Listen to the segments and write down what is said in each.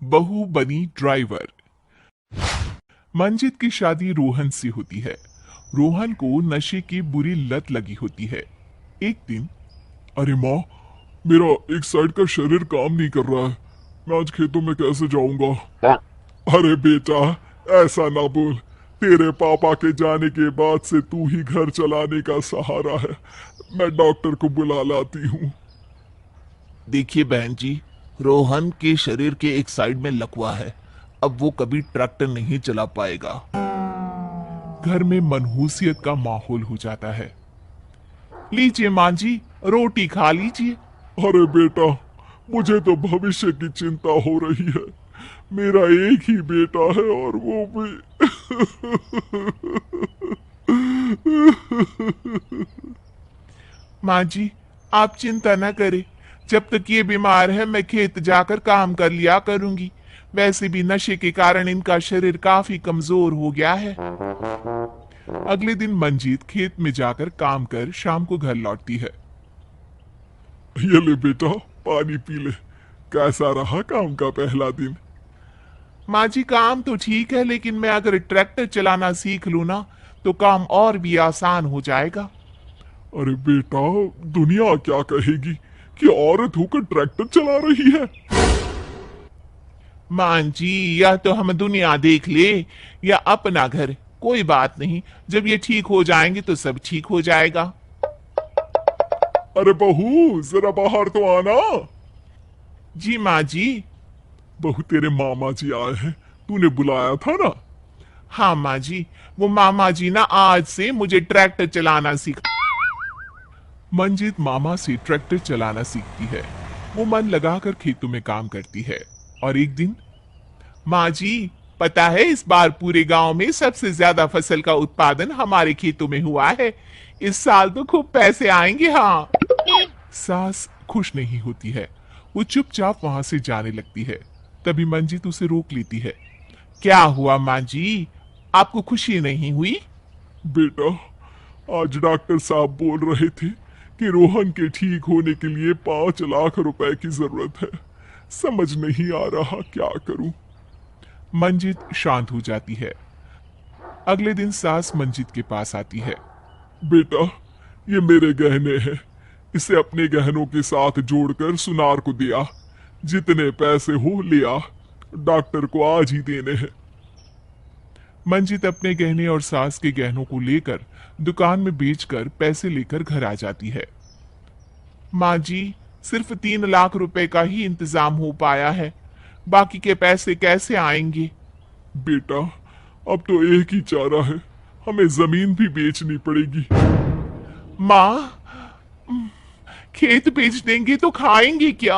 बहू बनी ड्राइवर। मंजित की शादी रोहन से होती है। रोहन को नशे की बुरी लत लगी होती है। एक दिन, अरे माँ, मेरा एक साइड का शरीर काम नहीं कर रहा है। मैं आज खेतों में कैसे जाऊंगा? अरे बेटा, ऐसा ना बोल। तेरे पापा के जाने के बाद से तू ही घर चलाने का सहारा है। मैं डॉक्टर को बुला लाती हूँ। देखिए बहन जी, रोहन के शरीर के एक साइड में लकवा है। अब वो कभी ट्रैक्टर नहीं चला पाएगा। घर में मनहूसियत का माहौल हो जाता है। लीजिए मां जी, रोटी खा लीजिए। अरे बेटा, मुझे तो भविष्य की चिंता हो रही है। मेरा एक ही बेटा है और वो भी मां जी, आप चिंता न करें। जब तक ये बीमार है मैं खेत जाकर काम कर लिया करूंगी। वैसे भी नशे के कारण इनका शरीर काफी कमजोर हो गया है। अगले दिन मंजीत खेत में जाकर काम कर शाम को घर लौटती है। ये ले बेटा, पानी पी ले। कैसा रहा काम का पहला दिन? माँ जी, काम तो ठीक है, लेकिन मैं अगर ट्रैक्टर चलाना सीख लूँ ना तो काम और भी आसान हो जाएगा। अरे बेटा, दुनिया क्या कहेगी कि औरत होकर ट्रैक्टर चला रही है? माँ जी, या तो हम दुनिया देख ले या अपना घर, कोई बात नहीं। जब ये ठीक हो जाएंगे तो सब ठीक हो जाएगा। अरे बहू, जरा बाहर तो आना। जी माँ जी। बहू, तेरे मामा जी आए हैं। तूने बुलाया था ना? हाँ माँ जी, वो मामा जी ना आज से मुझे ट्रैक्टर चलाना सिखा। मंजित मामा से ट्रैक्टर चलाना सीखती है। वो मन लगाकर खेतों में काम करती है। और एक दिन, माँ जी, पता है इस बार पूरे गांव में सबसे ज्यादा फसल का उत्पादन हमारे खेतों में हुआ है। इस साल तो खूब पैसे आएंगे। हाँ। सास खुश नहीं होती है। वो चुपचाप वहां से जाने लगती है। तभी मंजित उसे रोक लेती है। क्या हुआ माँ जी, आपको खुशी नहीं हुई? बेटा, आज डॉक्टर साहब बोल रहे थे कि रोहन के ठीक होने के लिए 5 लाख रुपए की जरूरत है। समझ नहीं आ रहा क्या करूं। मंजित शांत हो जाती है। अगले दिन सास मंजित के पास आती है। बेटा, ये मेरे गहने हैं। इसे अपने गहनों के साथ जोड़कर सुनार को दिया। जितने पैसे हो लिया, डॉक्टर को आज ही देने हैं। मंजित अपने गहने और सास के गहनों को लेकर दुकान में बेचकर पैसे लेकर घर आ जाती है। माँ जी, सिर्फ 3 लाख रुपए का ही इंतजाम हो पाया है। बाकी के पैसे कैसे आएंगे? बेटा, अब तो एक ही चारा है। हमें जमीन भी बेचनी पड़ेगी। माँ, खेत बेच देंगे तो खाएंगे क्या?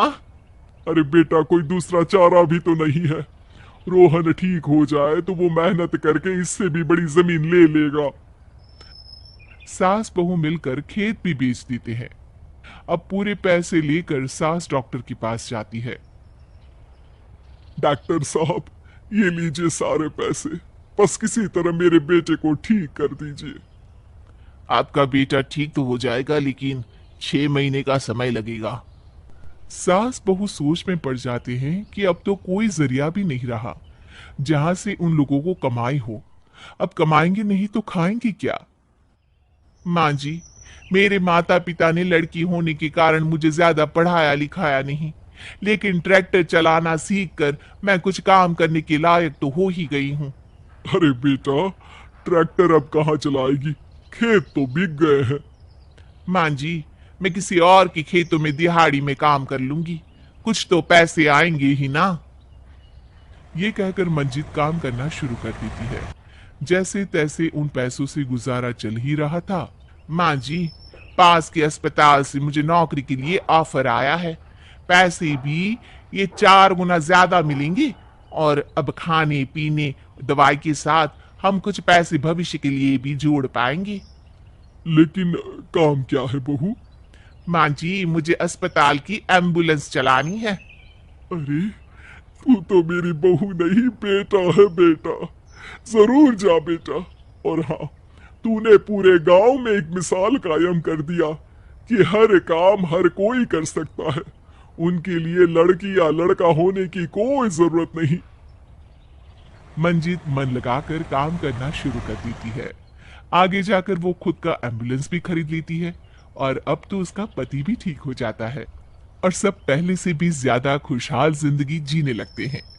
अरे बेटा, कोई दूसरा चारा भी तो नहीं है। रोहन ठीक हो जाए तो वो मेहनत करके इससे भी बड़ी जमीन ले लेगा। सास बहू मिलकर खेत भी बेच देते हैं। अब पूरे पैसे लेकर सास डॉक्टर के पास जाती है। डॉक्टर साहब, ये लीजिए सारे पैसे। बस किसी तरह मेरे बेटे को ठीक कर दीजिए। आपका बेटा ठीक तो हो जाएगा, लेकिन 6 महीने का समय लगेगा। सास बहू सोच में पड़ जाते हैं कि अब तो कोई जरिया भी नहीं रहा जहां से उन लोगों को कमाई हो। अब कमाएंगे नहीं तो खाएंगे क्या? माँ जी, मेरे माता पिता ने लड़की होने के कारण मुझे ज्यादा पढ़ाया लिखाया नहीं, लेकिन ट्रैक्टर चलाना सीखकर मैं कुछ काम करने के लायक तो हो ही गई हूँ। अरे बेटा, ट्रैक्टर अब कहाँ चलाएगी? खेत तो बिक गए हैं। माँ जी, मैं किसी और के खेतों में दिहाड़ी में काम कर लूंगी। कुछ तो पैसे आएंगे ही ना। ये कहकर मंजित काम करना शुरू कर देती है। जैसे तैसे उन पैसों से गुजारा चल ही रहा था। माँ जी, पास के अस्पताल से मुझे नौकरी के लिए ऑफर आया है। पैसे भी ये 4 गुना ज्यादा मिलेंगे और अब खाने पीने दवाई के साथ हम कुछ पैसे भविष्य के लिए भी जोड़ पाएंगे। लेकिन काम क्या है बहू? माँ जी, मुझे अस्पताल की एम्बुलेंस चलानी है। अरे, तू तो मेरी बहू नहीं, बेटा है बेटा। जरूर जा बेटा। और हाँ, तूने पूरे गांव में एक मिसाल कायम कर दिया कि हर काम हर कोई कर सकता है। उनके लिए लड़की या लड़का होने की कोई जरूरत नहीं। मंजीत मन लगाकर काम करना शुरू कर देती है। आगे जाकर वो खुद का एम्बुलेंस भी खरीद लेती है और अब तो उसका पति भी ठीक हो जाता है और सब पहले से भी ज्यादा खुशहाल जिंदगी जीने लगते हैं।